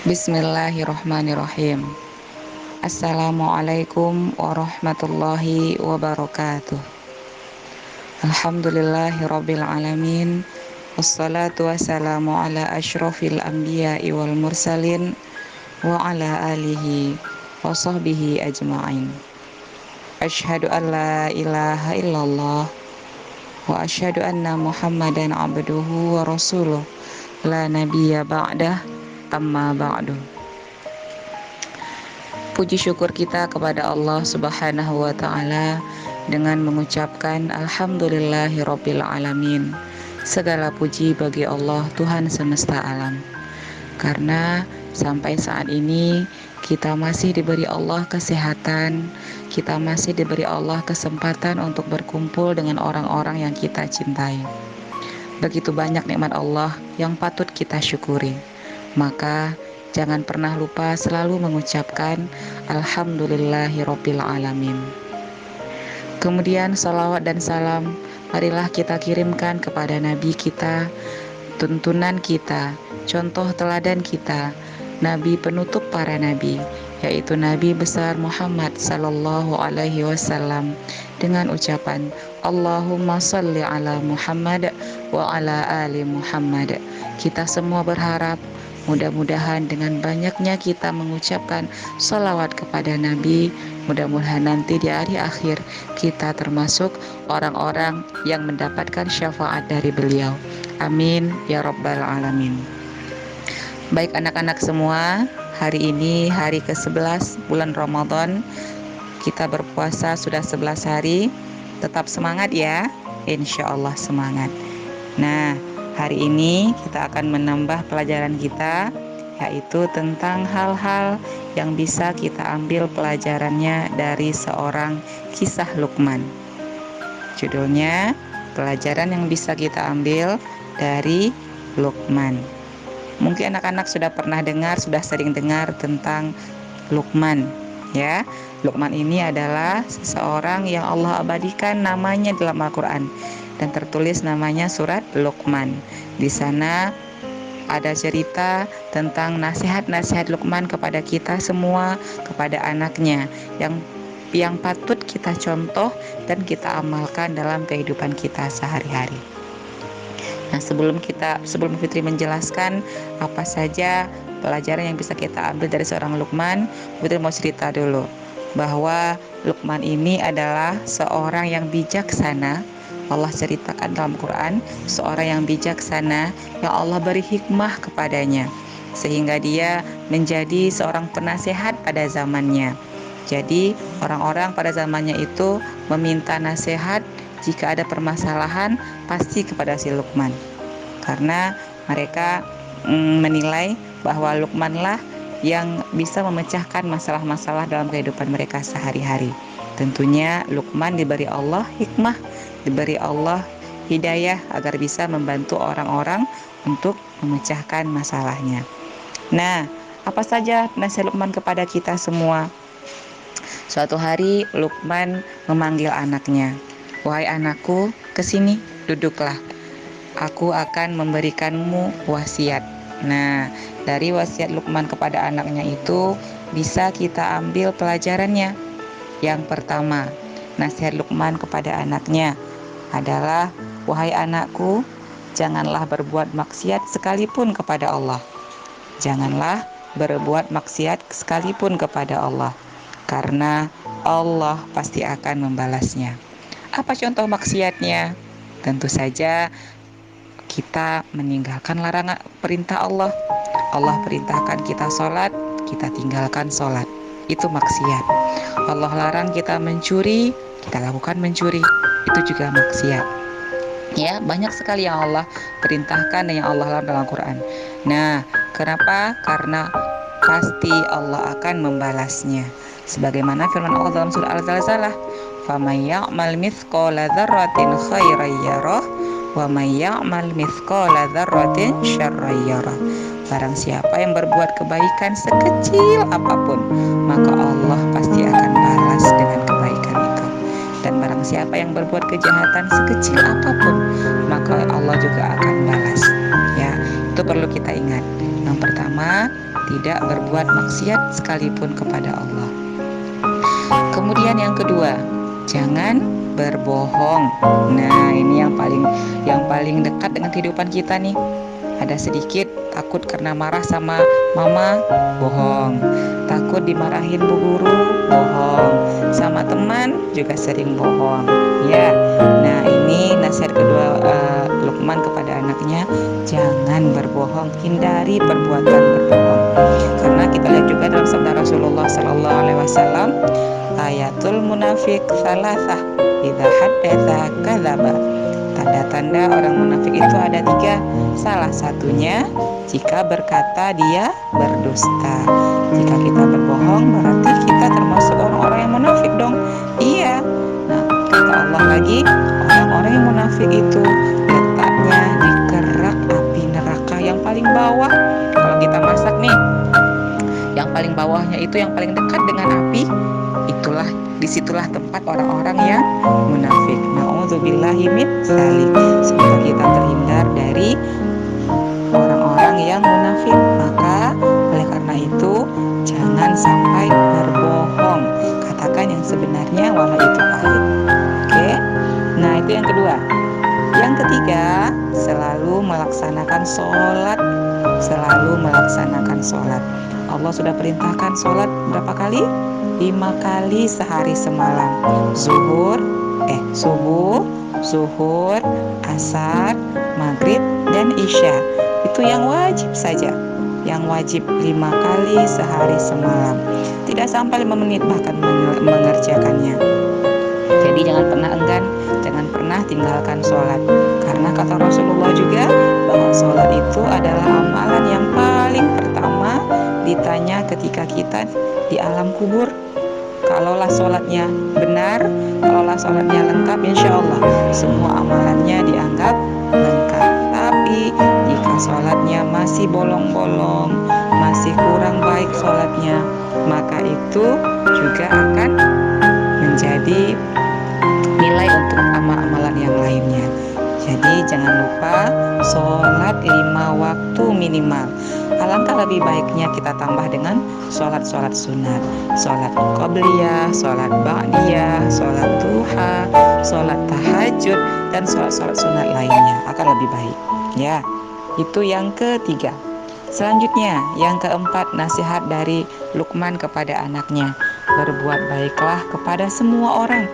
Bismillahirrahmanirrahim. Assalamualaikum warahmatullahi wabarakatuh. Alhamdulillahirabbil alamin. Wassalatu wassalamu ala asyrafil anbiya'i wal mursalin wa ala alihi wa sahbihi ajma'in. Asyhadu an la ilaha illallah wa asyhadu anna Muhammadan abduhu wa rasuluh la nabiyya ba'dah amma ba'du. Puji syukur kita kepada Allah Subhanahu wa taala dengan mengucapkan alhamdulillahirabbil alamin. Segala puji bagi Allah Tuhan semesta alam. Karena sampai saat ini kita masih diberi Allah kesehatan, kita masih diberi Allah kesempatan untuk berkumpul dengan orang-orang yang kita cintai. Begitu banyak nikmat Allah yang patut kita syukuri. Maka jangan pernah lupa selalu mengucapkan alhamdulillahirabbil alamin. Kemudian salawat dan salam marilah kita kirimkan kepada Nabi kita, tuntunan kita, contoh teladan kita, Nabi penutup para Nabi, yaitu Nabi besar Muhammad sallallahu alaihi wasallam, dengan ucapan Allahumma salli ala Muhammad wa ala ali Muhammad. Kita semua berharap mudah-mudahan dengan banyaknya kita mengucapkan salawat kepada Nabi, mudah-mudahan nanti di hari akhir kita termasuk orang-orang yang mendapatkan syafaat dari beliau. Amin ya rabbal alamin. Baik anak-anak semua, hari ini hari ke-11 bulan Ramadan. Kita berpuasa sudah 11 hari. Tetap semangat ya, insya Allah semangat. Nah, hari ini kita akan menambah pelajaran kita, yaitu tentang hal-hal yang bisa kita ambil pelajarannya dari seorang kisah Luqman. Judulnya, pelajaran yang bisa kita ambil dari Luqman. Mungkin anak-anak sudah pernah dengar, sudah sering dengar tentang Luqman, ya. Luqman ini adalah seseorang yang Allah abadikan namanya dalam Al-Quran dan tertulis namanya surat Luqman. Di sana ada cerita tentang nasihat-nasihat Luqman kepada kita semua, kepada anaknya yang patut kita contoh dan kita amalkan dalam kehidupan kita sehari-hari. Nah, sebelum Fitri menjelaskan apa saja pelajaran yang bisa kita ambil dari seorang Luqman, Fitri mau cerita dulu bahwa Luqman ini adalah seorang yang bijaksana. Allah ceritakan dalam Quran, seorang yang bijaksana yang Allah beri hikmah kepadanya sehingga dia menjadi seorang penasehat pada zamannya. Jadi orang-orang pada zamannya itu meminta nasihat jika ada permasalahan pasti kepada si Luqman, karena mereka menilai bahwa Luqmanlah yang bisa memecahkan masalah-masalah dalam kehidupan mereka sehari-hari. Tentunya Luqman diberi Allah hikmah, diberi Allah hidayah agar bisa membantu orang-orang untuk memecahkan masalahnya. Nah, apa saja nasihat Luqman kepada kita semua? Suatu hari Luqman memanggil anaknya. Wahai anakku, kesini, duduklah. Aku akan memberikanmu wasiat. Nah, dari wasiat Luqman kepada anaknya itu bisa kita ambil pelajarannya. Yang pertama, nasihat Luqman kepada anaknya adalah, wahai anakku, janganlah berbuat maksiat sekalipun kepada Allah. Janganlah berbuat maksiat sekalipun kepada Allah, karena Allah pasti akan membalasnya. Apa contoh maksiatnya? Tentu saja kita meninggalkan larangan perintah Allah. Allah perintahkan kita sholat, kita tinggalkan sholat. Itu maksiat. Allah larang kita mencuri, kita lakukan mencuri. Itu juga maksiat. Ya, banyak sekali yang Allah perintahkan dan yang Allah larang dalam Quran. Nah, kenapa? Karena pasti Allah akan membalasnya. Sebagaimana firman Allah dalam surah Al-Zalzalah, "Faman ya'mal mithqala dzarratin khairan yarah wa may ya'mal mithqala dzarratin syarran yarah." Barang siapa yang berbuat kebaikan sekecil apapun, maka Allah pasti akan balas dengan kebaikan itu. Dan barang siapa yang berbuat kejahatan sekecil apapun, maka Allah juga akan balas. Ya, itu perlu kita ingat. Yang pertama, tidak berbuat maksiat sekalipun kepada Allah. Kemudian yang kedua, jangan berbohong. Nah, ini yang paling dekat dengan kehidupan kita nih. Ada sedikit takut karena marah sama mama, bohong. Takut dimarahin bu guru, bohong. Sama teman juga sering bohong. Ya. Nah, ini nasihat kedua Luqman kepada anaknya, jangan berbohong, hindari perbuatan berbohong. Karena kita lihat juga dalam sabda Rasulullah sallallahu alaihi wasallam, ayatul munafik salasah, idza haddatsa kadzaba. Tanda-tanda orang munafik itu ada 3. Salah satunya, jika berkata dia berdusta. Jika kita berbohong, berarti kita termasuk orang-orang yang munafik dong. Iya. Nah, kata Allah lagi, orang-orang yang munafik itu letaknya di kerak api neraka yang paling bawah. Kalau kita masak nih, yang paling bawahnya itu yang paling dekat dengan api, disitulah tempat orang-orang yang munafik. Na'udzubillahi min dzalik. Semoga kita terhindar dari orang-orang yang munafik. Maka oleh karena itu, jangan sampai berbohong. Katakan yang sebenarnya walau itu pahit. Oke? Nah, itu yang kedua. Yang ketiga, selalu melaksanakan sholat. Allah sudah perintahkan sholat berapa kali? 5 kali sehari semalam. Subuh, zuhur, asar, maghrib, dan isya. Itu yang wajib saja. Yang wajib 5 kali sehari semalam. Tidak sampai 5 menit bahkan mengerjakannya. Jadi jangan pernah enggan, jangan pernah tinggalkan sholat. Karena kata Rasulullah juga bahwa sholat itu adalah amalan yang paling pertama ditanya ketika kita di alam kubur. Kalaulah sholatnya benar, kalaulah sholatnya lengkap, insya Allah semua amalannya dianggap lengkap. Tapi jika sholatnya masih bolong-bolong, masih kurang baik sholatnya, maka itu juga akan menjadi nilai untuk amalan yang lainnya. Jadi jangan lupa sholat 5 waktu minimal. Alangkah lebih baiknya kita tambah dengan sholat-sholat sunat, sholat qobliyah, sholat ba'diyah, sholat duha, sholat tahajud, dan sholat-sholat sunat lainnya akan lebih baik. Ya, itu yang ketiga. Selanjutnya, yang keempat, nasihat dari Luqman kepada anaknya, berbuat baiklah kepada semua orang.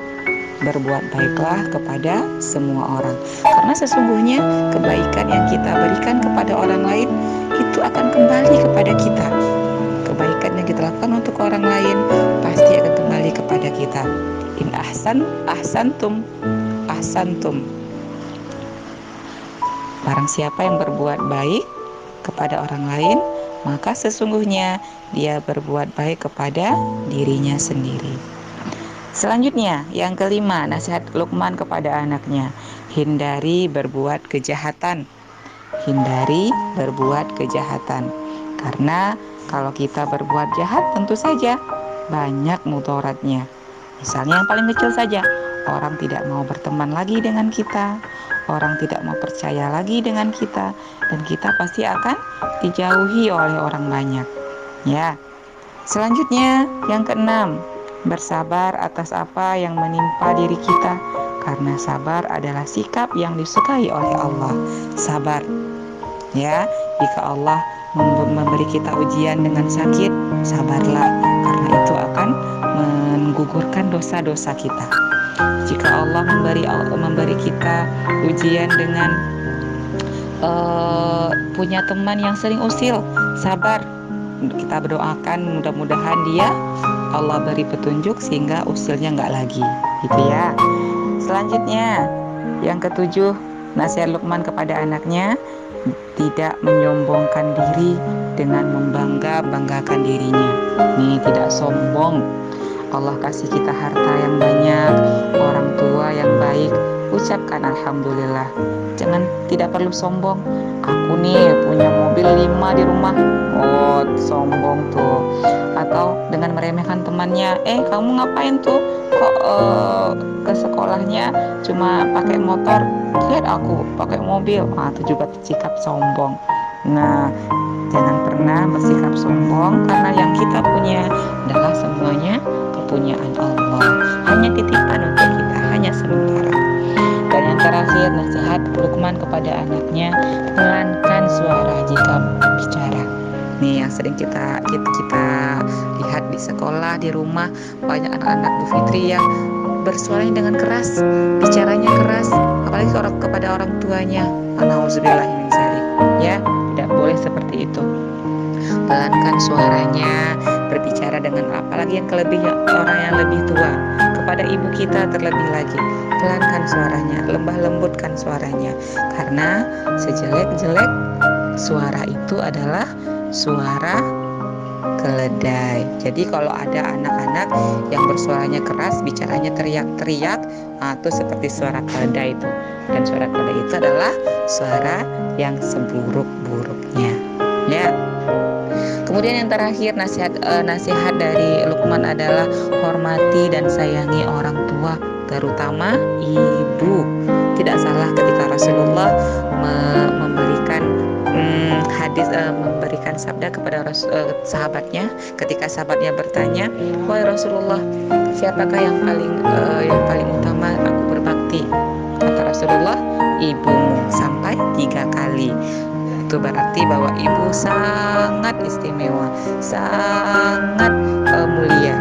Berbuat baiklah kepada semua orang. Karena sesungguhnya kebaikan yang kita berikan kepada orang lain itu akan kembali kepada kita. Kebaikan yang kita lakukan untuk orang lain pasti akan kembali kepada kita. In ahsantum. Barang siapa yang berbuat baik kepada orang lain, maka sesungguhnya dia berbuat baik kepada dirinya sendiri. Selanjutnya, yang kelima, nasihat Luqman kepada anaknya, hindari berbuat kejahatan. Karena kalau kita berbuat jahat, tentu saja banyak mudaratnya. Misalnya yang paling kecil saja, orang tidak mau berteman lagi dengan kita, orang tidak mau percaya lagi dengan kita, dan kita pasti akan dijauhi oleh orang banyak. Ya. Selanjutnya, yang keenam, bersabar atas apa yang menimpa diri kita, karena sabar adalah sikap yang disukai oleh Allah. Sabar, ya. Jika Allah memberi kita ujian dengan sakit, sabarlah, karena itu akan menggugurkan dosa-dosa kita. Jika Allah memberi kita ujian dengan punya teman yang sering usil, sabar. Kita berdoakan mudah-mudahan Allah beri petunjuk sehingga usilnya nggak lagi, gitu ya. Selanjutnya, yang ketujuh, nasihat Luqman kepada anaknya, tidak menyombongkan diri dengan membanggakan dirinya. Nih, tidak sombong. Allah kasih kita harta yang banyak, orang tua yang baik, ucapkan alhamdulillah. Tidak perlu sombong. Aku nih punya mobil 5 di rumah. Oh, sombong tuh. Atau dengan meremehkan temannya, kamu ngapain tuh? Kok ke sekolahnya cuma pakai motor? Lihat aku pakai mobil. Itu juga sikap sombong. Nah, Jangan pernah bersikap sombong karena yang kita punya adalah semuanya kepunyaan Allah. Hanya titipan untuk kita, hanya sementara. Dan yang terakhir, nasihat Luqman kepada anaknya, pelankan suara jika bicara. Nih yang sering kita lihat di sekolah, di rumah, banyak anak-anak Bu Fitri yang bersuaranya dengan keras, bicaranya keras, apalagi kepada orang tuanya. Nauzubillahi min dzalik. Ya, tidak boleh seperti itu. Pelankan suaranya, berbicara dengan apalagi yang orang yang lebih tua, kepada ibu kita terlebih lagi. Pelankan suaranya, lembah lembutkan suaranya, karena sejelek-jelek suara itu adalah suara keledai. Jadi kalau ada anak-anak yang bersuaranya keras, bicaranya teriak-teriak, itu seperti suara keledai itu. Dan suara keledai itu adalah suara yang seburuk-buruknya. Ya. Kemudian yang terakhir, nasihat dari Luqman adalah hormati dan sayangi orang tua, terutama ibu. Tidak salah ketika Rasulullah memberikan memberikan sabda kepada sahabatnya, ketika sahabatnya bertanya, wahai Rasulullah, siapakah yang paling utama aku berbakti? Kata Rasulullah, ibumu, sampai 3 kali. Itu berarti bahwa ibu sangat istimewa, sangat mulia.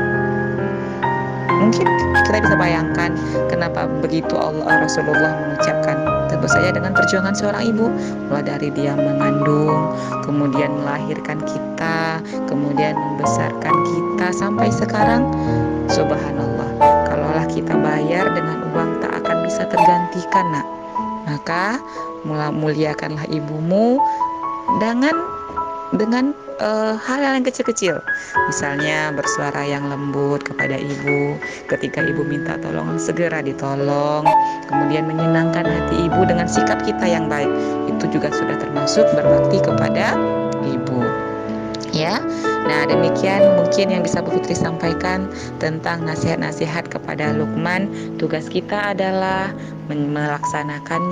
Mungkin kita bisa bayangkan kenapa begitu Rasulullah mengucapkan. Tentu saja dengan perjuangan seorang ibu, mulai dari dia mengandung, kemudian melahirkan kita, kemudian membesarkan kita sampai sekarang. Subhanallah, kalaulah kita bayar dengan uang tak akan bisa tergantikan, nak. Maka muliakanlah ibumu dengan hal yang kecil-kecil. Misalnya bersuara yang lembut kepada ibu, ketika ibu minta tolong segera ditolong, kemudian menyenangkan hati ibu dengan sikap kita yang baik. Itu juga sudah termasuk berbakti kepada ibu. Ya. Nah, demikian mungkin yang bisa Bu Fitri sampaikan tentang nasihat-nasihat kepada Luqman. Tugas kita adalah melaksanakan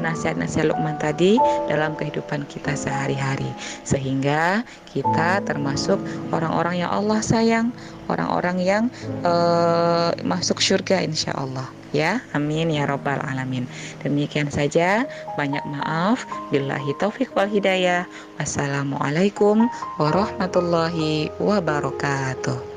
nasihat-nasihat Luqman tadi dalam kehidupan kita sehari-hari, sehingga kita termasuk orang-orang yang Allah sayang, orang-orang yang masuk surga insya Allah. Ya, amin ya rabbal alamin. Demikian saja, banyak maaf. Billahi taufik wal hidayah. Wassalamualaikum warahmatullahi wabarakatuh.